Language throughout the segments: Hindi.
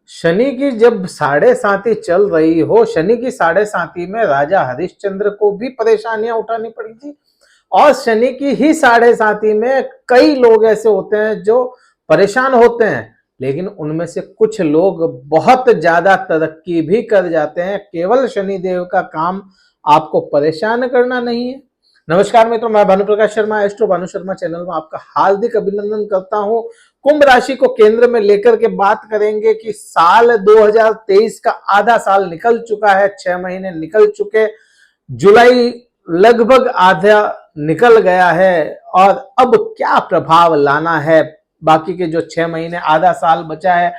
शनि की जब साढ़े साथी चल रही हो, शनि की साढ़े साथी में राजा हरिश्चंद्र को भी परेशानियां उठानी पड़ी थी। और शनि की ही साढ़े साथी में कई लोग ऐसे होते हैं जो परेशान होते हैं, लेकिन उनमें से कुछ लोग बहुत ज्यादा तरक्की भी कर जाते हैं। केवल शनि देव का काम आपको परेशान करना नहीं है। नमस्कार मित्रों, मैं भानुप्रकाश शर्मा, एस्ट्रो भानु शर्मा चैनल में आपका हार्दिक अभिनंदन करता हूं। कुंभ राशि को केंद्र में लेकर के बात करेंगे कि साल 2023 का आधा साल निकल चुका है, 6 महीने निकल चुके, जुलाई लगभग आधा निकल गया है और अब क्या प्रभाव लाना है बाकी के जो 6 महीने आधा साल बचा है।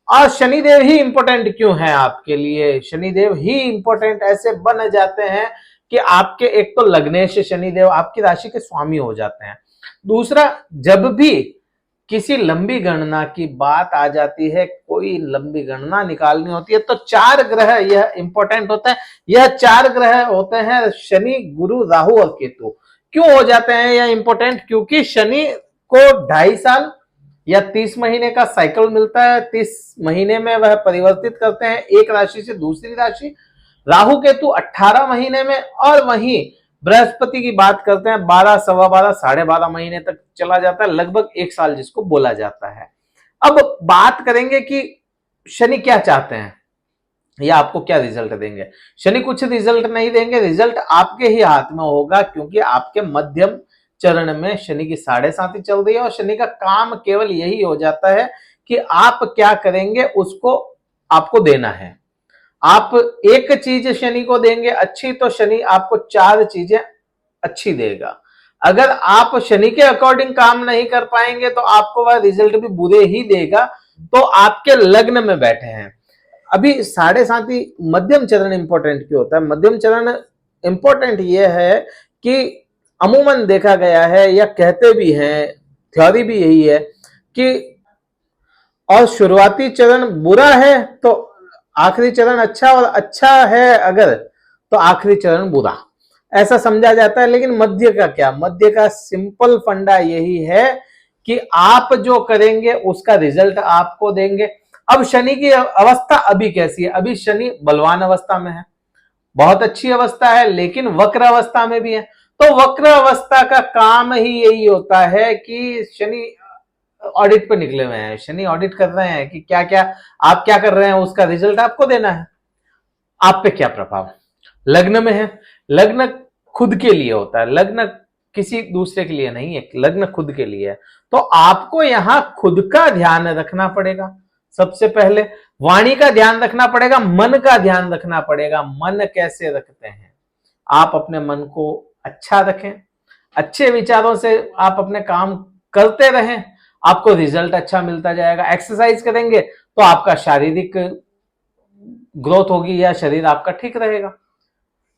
और शनिदेव ही इंपॉर्टेंट क्यों है आपके लिए? शनिदेव ही इंपॉर्टेंट ऐसे बन जाते हैं कि आपके एक तो लग्नेश शनिदेव आपकी राशि के स्वामी हो जाते हैं। दूसरा, जब भी किसी लंबी गणना की बात आ जाती है, कोई लंबी गणना निकालनी होती है, तो 4 ग्रह यह इंपॉर्टेंट होता है। यह 4 ग्रह होते हैं शनि, गुरु, राहु और केतु। क्यों हो जाते हैं यह इंपॉर्टेंट? क्योंकि शनि को 2.5 साल या 30 महीने का साइकिल मिलता है। 30 महीने में वह परिवर्तित करते हैं एक राशि से दूसरी राशि। राहु केतु 18 महीने में, और वहीं बृहस्पति की बात करते हैं 12, सवा 12, 12.5 महीने तक चला जाता है, लगभग 1 साल जिसको बोला जाता है। अब बात करेंगे कि शनि क्या चाहते हैं या आपको क्या रिजल्ट देंगे। शनि कुछ रिजल्ट नहीं देंगे, रिजल्ट आपके ही हाथ में होगा, क्योंकि आपके मध्यम चरण में शनि की साढ़े साथी चल रही है और शनि का काम केवल यही हो जाता है कि आप क्या करेंगे उसको आपको देना है। आप एक चीज शनि को देंगे अच्छी, तो शनि आपको 4 चीजें अच्छी देगा। अगर आप शनि के अकॉर्डिंग काम नहीं कर पाएंगे तो आपको वह रिजल्ट भी बुरे ही देगा। तो आपके लग्न में बैठे हैं अभी साढ़े साथी। मध्यम चरण इंपॉर्टेंट क्यों होता है? मध्यम चरण इंपॉर्टेंट यह है कि अमूमन देखा गया है या कहते भी हैं, थ्योरी भी यही है कि और शुरुआती चरण बुरा है तो आखिरी चरण अच्छा, और अच्छा है अगर तो आखिरी चरण बुरा, ऐसा समझा जाता है। लेकिन मध्य का क्या? मध्य का सिंपल फंडा यही है कि आप जो करेंगे उसका रिजल्ट आपको देंगे। अब शनि की अवस्था अभी कैसी है? अभी शनि बलवान अवस्था में है, बहुत अच्छी अवस्था है, लेकिन वक्र अवस्था में भी है। तो वक्र अवस्था का काम ही यही होता है कि शनि ऑडिट पे निकले हुए हैं, शनि ऑडिट कर रहे हैं कि क्या क्या आप क्या कर रहे हैं, उसका रिजल्ट आपको देना है। आप पे क्या प्रभाव? लग्न में है, लग्न खुद के लिए होता है, लग्न किसी दूसरे के लिए नहीं है, लग्न खुद के लिए है। तो आपको यहां खुद का ध्यान रखना पड़ेगा। सबसे पहले वाणी का ध्यान रखना पड़ेगा, मन का ध्यान रखना पड़ेगा। मन कैसे रखते हैं? आप अपने मन को अच्छा रखें, अच्छे विचारों से आप अपने काम करते रहें, आपको रिजल्ट अच्छा मिलता जाएगा। एक्सरसाइज करेंगे तो आपका शारीरिक ग्रोथ होगी या शरीर आपका ठीक रहेगा।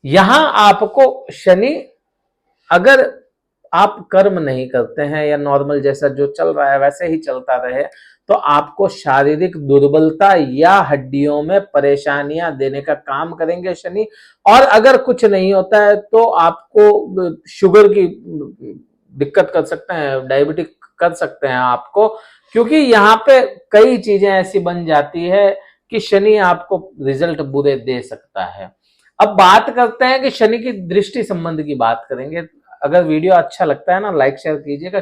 यहां आपको शनि, अगर आप कर्म नहीं करते हैं या नॉर्मल जैसा जो चल रहा है वैसे ही चलता रहे, तो आपको शारीरिक दुर्बलता या हड्डियों में परेशानियां देने का काम करेंगे शनि। और अगर कुछ नहीं होता है तो आपको शुगर की दिक्कत कर सकते हैं, डायबिटिक कर सकते हैं आपको, क्योंकि यहाँ पे कई चीजें ऐसी बन जाती है कि शनि आपको रिजल्ट बुरे दे सकता है। अब बात करते हैं कि शनि की दृष्टि संबंध की बात करेंगे। अगर वीडियो अच्छा लगता है ना, लाइक शेयर कीजिएगा,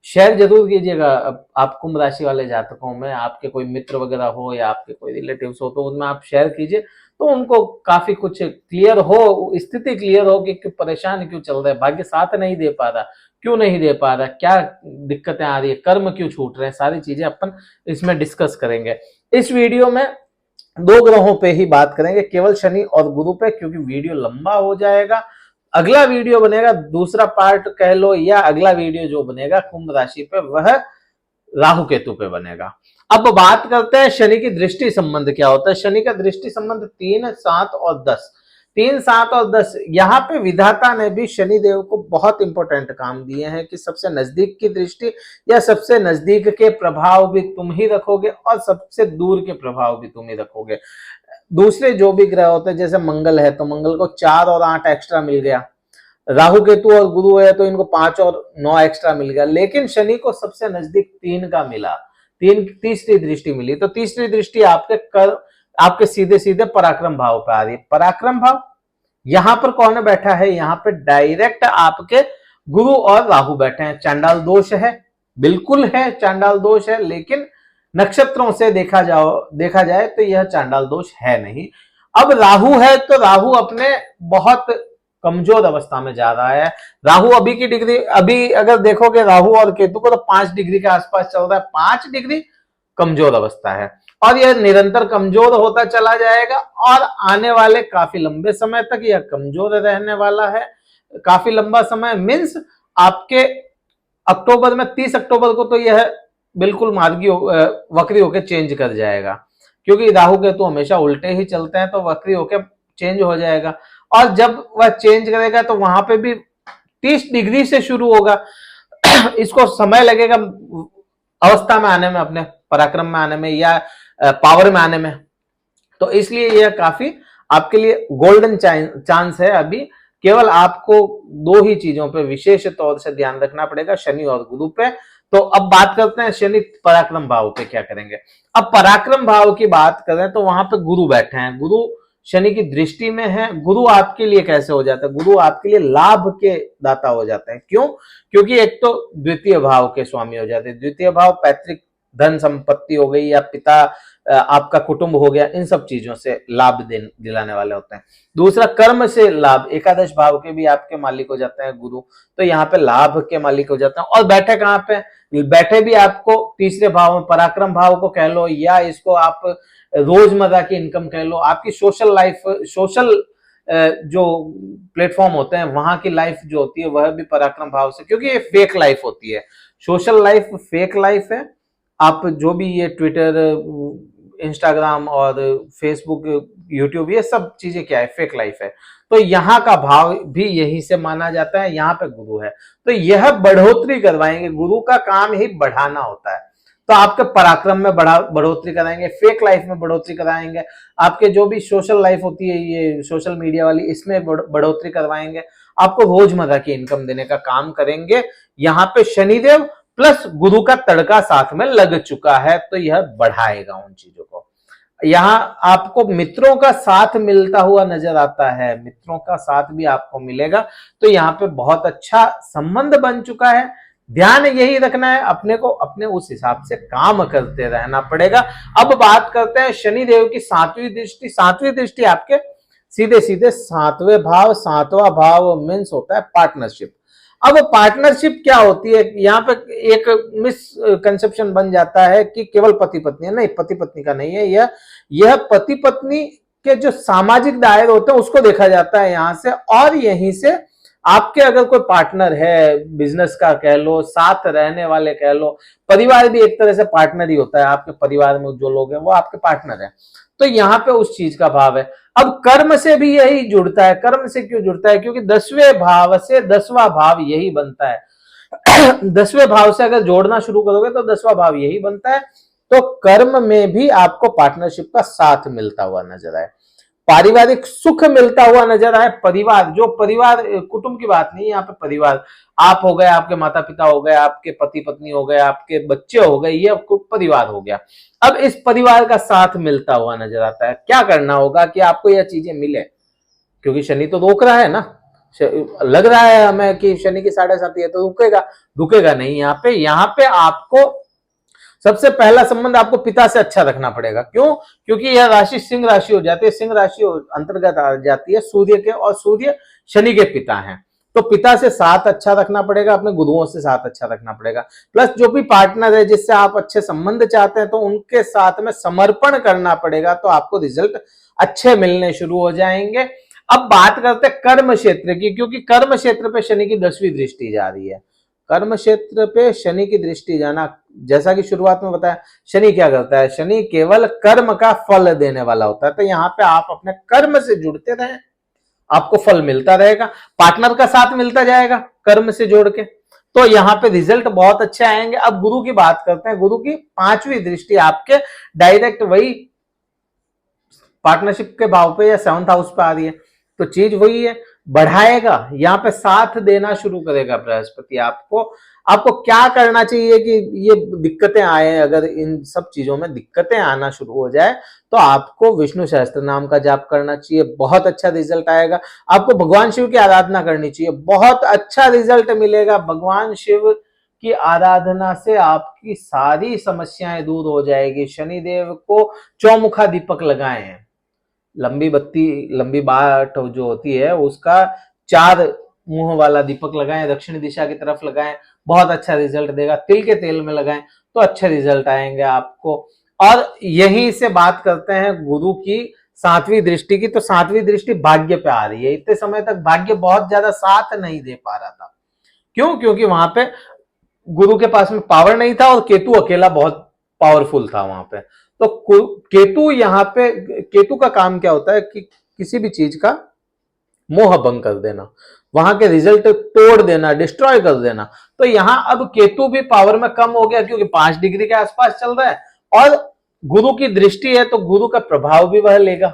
शेयर जरूर कीजिएगा। आप कुंभ राशि वाले जातकों में आपके कोई मित्र वगैरह हो या आपके कोई रिलेटिव्स हो तो उनमें आप शेयर कीजिए, तो उनको काफी कुछ क्लियर हो, स्थिति क्लियर हो कि परेशान क्यों चल रहा है, भाग्य साथ नहीं दे पा रहा, क्यों नहीं दे पा रहा, क्या दिक्कतें आ रही है, कर्म क्यों छूट रहे हैं, सारी चीजें अपन इसमें डिस्कस करेंगे। इस वीडियो में 2 ग्रहों पे ही बात करेंगे, केवल शनि और गुरु पे, क्योंकि वीडियो लंबा हो जाएगा। अगला वीडियो बनेगा, दूसरा पार्ट कह लो, या अगला वीडियो जो बनेगा कुंभ राशि पे वह राहु केतु पे बनेगा। अब बात करते हैं शनि की दृष्टि संबंध क्या होता है। शनि का दृष्टि संबंध 3, 7 और 10, 3, 7 और 10। यहाँ पे विधाता ने भी शनि देव को बहुत इंपॉर्टेंट काम दिए हैं कि सबसे नजदीक की दृष्टि या सबसे नजदीक के प्रभाव भी तुम ही रखोगे और सबसे दूर के प्रभाव भी तुम ही रखोगे। दूसरे जो भी ग्रह होते हैं, जैसे मंगल है तो मंगल को 4 और 8 एक्स्ट्रा मिल गया, राहु केतु और गुरु है तो इनको 5 और 9 एक्स्ट्रा मिल गया, लेकिन शनि को सबसे नजदीक 3 का मिला। तीसरी दृष्टि मिली, तो तीसरी दृष्टि आपके सीधे सीधे पराक्रम भाव पे आ रही है। पराक्रम भाव यहां पर कौन बैठा है, यहां पे डायरेक्ट आपके गुरु और राहु बैठे हैं। चांडाल दोष है, बिल्कुल है चांडाल दोष है, लेकिन नक्षत्रों से देखा जाए तो यह चांडाल दोष है नहीं। अब राहु है तो राहु अपने बहुत कमजोर अवस्था में जा रहा है। राहु अभी की डिग्री, अभी अगर देखोगे राहु और केतु को, तो 5 डिग्री के आसपास चल रहा है। 5 डिग्री कमजोर अवस्था है और यह निरंतर कमजोर होता चला जाएगा और आने वाले काफी लंबे समय तक यह कमजोर रहने वाला है। काफी लंबा समय मीन्स आपके अक्टूबर में, 30 अक्टूबर को तो यह बिल्कुल मार्गी वक्री होकर चेंज कर जाएगा, क्योंकि राहु केतु हमेशा उल्टे ही चलते हैं, तो वक्री होकर चेंज हो जाएगा। और जब वह चेंज करेगा तो वहां पे भी 30 डिग्री से शुरू होगा। इसको समय लगेगा अवस्था में आने में, अपने पराक्रम में आने में या पावर में आने में। तो इसलिए यह काफी आपके लिए गोल्डन चांस है। अभी केवल आपको 2 ही चीजों पे विशेष तौर से ध्यान रखना पड़ेगा, शनि और गुरु पे। तो अब बात करते हैं शनि पराक्रम भाव पे क्या करेंगे। अब पराक्रम भाव की बात करें तो वहां पे गुरु बैठे हैं, गुरु शनि की दृष्टि में है। गुरु आपके लिए कैसे हो जाता है, गुरु आपके लिए लाभ के दाता हो जाते हैं। क्यों? क्योंकि एक तो द्वितीय भाव के स्वामी हो जाते हैं। द्वितीय भाव पैतृक धन संपत्ति हो गई या पिता आपका कुटुंब हो गया, इन सब चीजों से लाभ दिलाने वाले होते हैं। दूसरा कर्म से लाभ, एकादश भाव के भी आपके मालिक हो जाते हैं गुरु, तो यहाँ पे लाभ के मालिक हो जाते हैं। और बैठे कहाँ पे, बैठे भी आपको तीसरे भाव में, पराक्रम भाव को कह लो या इसको आप रोजमर्रा की इनकम कह लो, आपकी सोशल लाइफ, सोशल जो प्लेटफॉर्म होते हैं वहां की लाइफ जो होती है वह भी पराक्रम भाव से, क्योंकि ये फेक लाइफ होती है। सोशल लाइफ फेक लाइफ है। आप जो भी ये ट्विटर, इंस्टाग्राम और फेसबुक, यूट्यूब, ये सब चीजें क्या है, फेक लाइफ है। तो यहाँ का भाव भी यही से माना जाता है। यहाँ पे गुरु है तो यह बढ़ोतरी करवाएंगे। गुरु का काम ही बढ़ाना होता है, तो आपके पराक्रम में बढ़ोतरी कराएंगे, फेक लाइफ में बढ़ोतरी कराएंगे, आपके जो भी सोशल लाइफ होती है ये सोशल मीडिया वाली, इसमें बढ़ोतरी करवाएंगे, आपको रोजमर्रा की इनकम देने का काम करेंगे। यहाँ पे शनिदेव प्लस गुरु का तड़का साथ में लग चुका है, तो यह बढ़ाएगा उन चीजों को। यहाँ आपको मित्रों का साथ मिलता हुआ नजर आता है, मित्रों का साथ भी आपको मिलेगा, तो यहाँ पे बहुत अच्छा संबंध बन चुका है। ध्यान यही रखना है, अपने को अपने उस हिसाब से काम करते रहना पड़ेगा। अब बात करते हैं शनिदेव की 7वीं दृष्टि। 7वीं दृष्टि आपके सीधे सीधे 7वें भाव, 7वां भाव मीन्स होता है पार्टनरशिप। अब पार्टनरशिप क्या होती है, यहाँ पे एक मिसकंसेप्शन बन जाता है कि केवल पति पत्नी, नहीं, पति पत्नी का नहीं है यह पति पत्नी के जो सामाजिक दायरे होते हैं उसको देखा जाता है यहाँ से। और यहीं से आपके अगर कोई पार्टनर है, बिजनेस का कह लो, साथ रहने वाले कह लो, परिवार भी एक तरह से पार्टनर ही होता है। आपके परिवार में जो लोग हैं वो आपके पार्टनर हैं, तो यहाँ पे उस चीज का भाव है। अब कर्म से भी यही जुड़ता है। कर्म से क्यों जुड़ता है? क्योंकि 10वें भाव से 10वां भाव यही बनता है। 10वें भाव से अगर जोड़ना शुरू करोगे तो 10वां भाव यही बनता है। तो कर्म में भी आपको पार्टनरशिप का साथ मिलता हुआ नजर आए, पारिवारिक सुख मिलता हुआ नजर आए। परिवार, जो परिवार, कुटुंब की बात नहीं, यहाँ पे परिवार, आप हो गए, आपके माता पिता हो गए, आपके पति पत्नी हो गए, आपके बच्चे हो गए, ये आपको परिवार हो गया। अब इस परिवार का साथ मिलता हुआ नजर आता है। क्या करना होगा कि आपको यह चीजें मिले, क्योंकि शनि तो रोक रहा है ना, लग रहा है हमें कि शनि की 7.5 है तो रुकेगा नहीं। यहाँ पे आपको सबसे पहला संबंध आपको पिता से अच्छा रखना पड़ेगा। क्यों? क्योंकि यह राशि सिंह राशि हो जाती है, सिंह राशि अंतर्गत आ जाती है सूर्य के, और सूर्य शनि के पिता हैं। तो पिता से साथ अच्छा रखना पड़ेगा, अपने गुरुओं से साथ अच्छा रखना पड़ेगा। प्लस जो भी पार्टनर है जिससे आप अच्छे संबंध चाहते हैं तो उनके साथ में समर्पण करना पड़ेगा, तो आपको रिजल्ट अच्छे मिलने शुरू हो जाएंगे। अब बात करते हैं कर्म क्षेत्र की, क्योंकि कर्म क्षेत्र पे शनि की 10वीं दृष्टि जा रही है। कर्म क्षेत्र पे शनि की दृष्टि जाना, जैसा कि शुरुआत में बताया, शनि क्या करता है, शनि केवल कर्म का फल देने वाला होता है। तो यहाँ पे आप अपने कर्म से जुड़ते रहें, आपको फल मिलता रहेगा, पार्टनर का साथ मिलता जाएगा कर्म से जोड़ के, तो यहाँ पे रिजल्ट बहुत अच्छे आएंगे। अब गुरु की बात करते हैं। गुरु की 5वीं दृष्टि आपके डायरेक्ट वही पार्टनरशिप के भाव पे या 7th हाउस पे आ रही है, तो चीज वही है। बढ़ाएगा, यहाँ पे साथ देना शुरू करेगा बृहस्पति आपको। आपको क्या करना चाहिए कि ये दिक्कतें आए, अगर इन सब चीजों में दिक्कतें आना शुरू हो जाए तो आपको विष्णु सहस्त्र नाम का जाप करना चाहिए, बहुत अच्छा रिजल्ट आएगा। आपको भगवान शिव की आराधना करनी चाहिए, बहुत अच्छा रिजल्ट मिलेगा। भगवान शिव की आराधना से आपकी सारी समस्याएं दूर हो जाएगी। शनिदेव को चौमुखा दीपक लगाए हैं, लंबी बत्ती, लंबी बाट जो होती है उसका 4 मुंह वाला दीपक लगाएं, दक्षिण दिशा की तरफ लगाएं, बहुत अच्छा रिजल्ट देगा। तिल के तेल में लगाएं तो अच्छे रिजल्ट आएंगे आपको। और यही से बात करते हैं गुरु की 7वीं दृष्टि की, तो 7वीं दृष्टि भाग्य पे आ रही है। इतने समय तक भाग्य बहुत ज्यादा साथ नहीं दे पा रहा था, क्यों? क्योंकि वहां पे गुरु के पास में पावर नहीं था और केतु अकेला बहुत पावरफुल था वहां पे। तो केतु यहाँ पे, केतु का काम क्या होता है कि किसी भी चीज का मोह भंग कर देना, वहां के रिजल्ट तोड़ देना, डिस्ट्रॉय कर देना। तो यहां अब केतु भी पावर में कम हो गया, क्योंकि 5 डिग्री के आसपास चल रहा है और गुरु की दृष्टि है, तो गुरु का प्रभाव भी वह लेगा।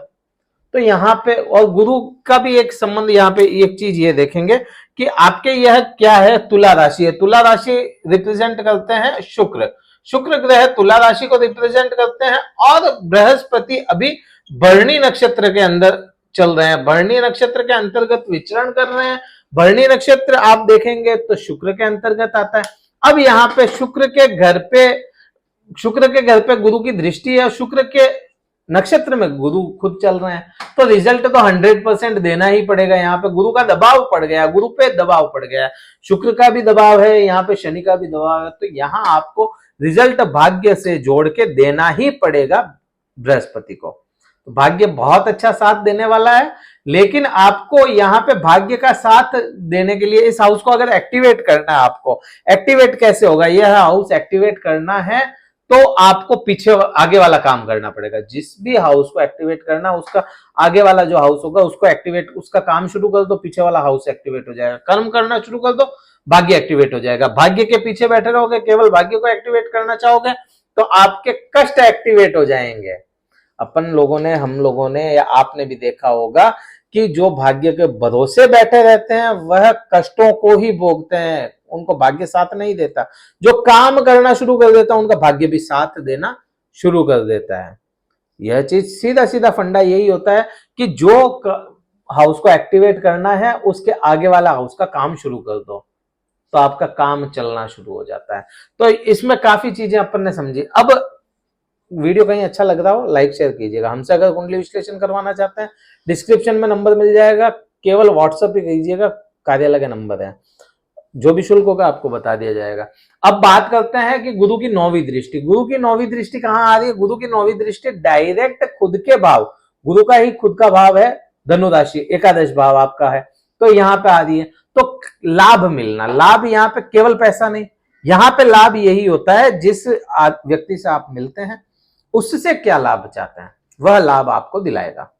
तो यहाँ पे और गुरु का भी एक संबंध, यहाँ पे एक चीज ये देखेंगे कि आपके यह क्या है, तुला राशि है। तुला राशि रिप्रेजेंट करते हैं शुक्र, शुक्र ग्रह तुला राशि को रिप्रेजेंट करते हैं। और बृहस्पति अभी भरणी नक्षत्र के अंदर चल रहे हैं, भरणी नक्षत्र के अंतर्गत विचरण कर रहे हैं। भरणी नक्षत्र आप देखेंगे तो शुक्र के अंतर्गत आता है। अब यहाँ पे शुक्र के घर पे गुरु की दृष्टि है, शुक्र के नक्षत्र में गुरु खुद चल रहे हैं, तो रिजल्ट तो 100% देना ही पड़ेगा। यहाँ पे गुरु का दबाव पड़ गया, गुरु पे दबाव पड़ गया, शुक्र का भी दबाव है, यहाँ पे शनि का भी दबाव है। तो यहाँ आपको रिजल्ट भाग्य से जोड़ के देना ही पड़ेगा बृहस्पति को। तो भाग्य बहुत अच्छा साथ देने वाला है, लेकिन आपको यहाँ पे भाग्य का साथ देने के लिए इस हाउस को अगर एक्टिवेट करना है, आपको एक्टिवेट कैसे होगा, यह हाउस एक्टिवेट करना है तो आपको पीछे आगे वाला काम करना पड़ेगा। जिस भी हाउस को एक्टिवेट करना, उसका आगे वाला जो हाउस होगा उसको एक्टिवेट, उसका काम शुरू कर दो, पीछे वाला हाउस एक्टिवेट हो जाएगा। कर्म करना शुरू कर दो, भाग्य एक्टिवेट हो जाएगा। भाग्य के पीछे बैठे रहोगे, केवल भाग्य को एक्टिवेट करना चाहोगे तो आपके कष्ट एक्टिवेट हो जाएंगे। अपन लोगों ने, हम लोगों ने या आपने भी देखा होगा कि जो भाग्य के भरोसे बैठे रहते हैं वह कष्टों को ही भोगते हैं, उनको भाग्य साथ नहीं देता। जो काम करना शुरू कर देता है उनका भाग्य भी साथ देना शुरू कर देता है। यह चीज सीधा सीधा फंडा यही होता है कि जो हाउस को एक्टिवेट करना है उसके आगे वाला हाउस का काम शुरू कर दो, तो आपका काम चलना शुरू हो जाता है। तो इसमें काफी चीजें अपन ने समझी। अब वीडियो कहीं अच्छा लग रहा हो लाइक शेयर कीजिएगा। हमसे अगर कुंडली विश्लेषण करवाना चाहते हैं, डिस्क्रिप्शन में नंबर मिल जाएगा, केवल व्हाट्सएप ही कीजिएगा, कार्यालय का नंबर है। जो भी शुल्क होगा आपको बता दिया जाएगा। अब बात करते हैं कि गुरु की 9वीं दृष्टि। गुरु की 9वीं दृष्टि कहां आ रही है? गुरु की 9वीं दृष्टि डायरेक्ट खुद के भाव, गुरु का ही खुद का भाव है धनु राशि, एकादश भाव आपका है, तो यहाँ पे आ रही है। तो लाभ मिलना, लाभ यहाँ पे केवल पैसा नहीं, यहाँ पे लाभ यही होता है जिस व्यक्ति से आप मिलते हैं उससे क्या लाभ चाहते हैं वह लाभ आपको दिलाएगा,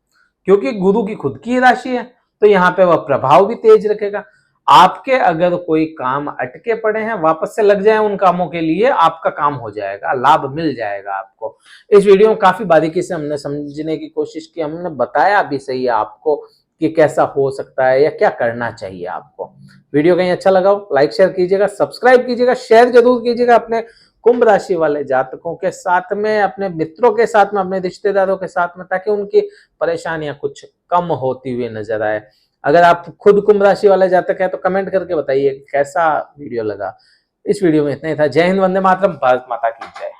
क्योंकि गुरु की खुद की राशि है तो यहाँ पे वह प्रभाव भी तेज रखेगा। आपके अगर कोई काम अटके पड़े हैं, वापस से लग जाए उन कामों के लिए, आपका काम हो जाएगा, लाभ मिल जाएगा आपको। इस वीडियो में काफी बारीकी से हमने समझने की कोशिश की, हमने बताया भी सही है आपको कि कैसा हो सकता है या क्या करना चाहिए आपको। वीडियो कहीं अच्छा लगा हो लाइक शेयर कीजिएगा, सब्सक्राइब कीजिएगा, शेयर जरूर कीजिएगा अपने कुंभ राशि वाले जातकों के साथ में, अपने मित्रों के साथ में, अपने रिश्तेदारों के साथ में, ताकि उनकी परेशानियां कुछ कम होती हुई नजर आए। अगर आप खुद कुंभ राशि वाले जातक हैं तो कमेंट करके बताइए कैसा वीडियो लगा। इस वीडियो में इतना ही था। जय हिंद, वंदे मातरम, भारत माता की जय।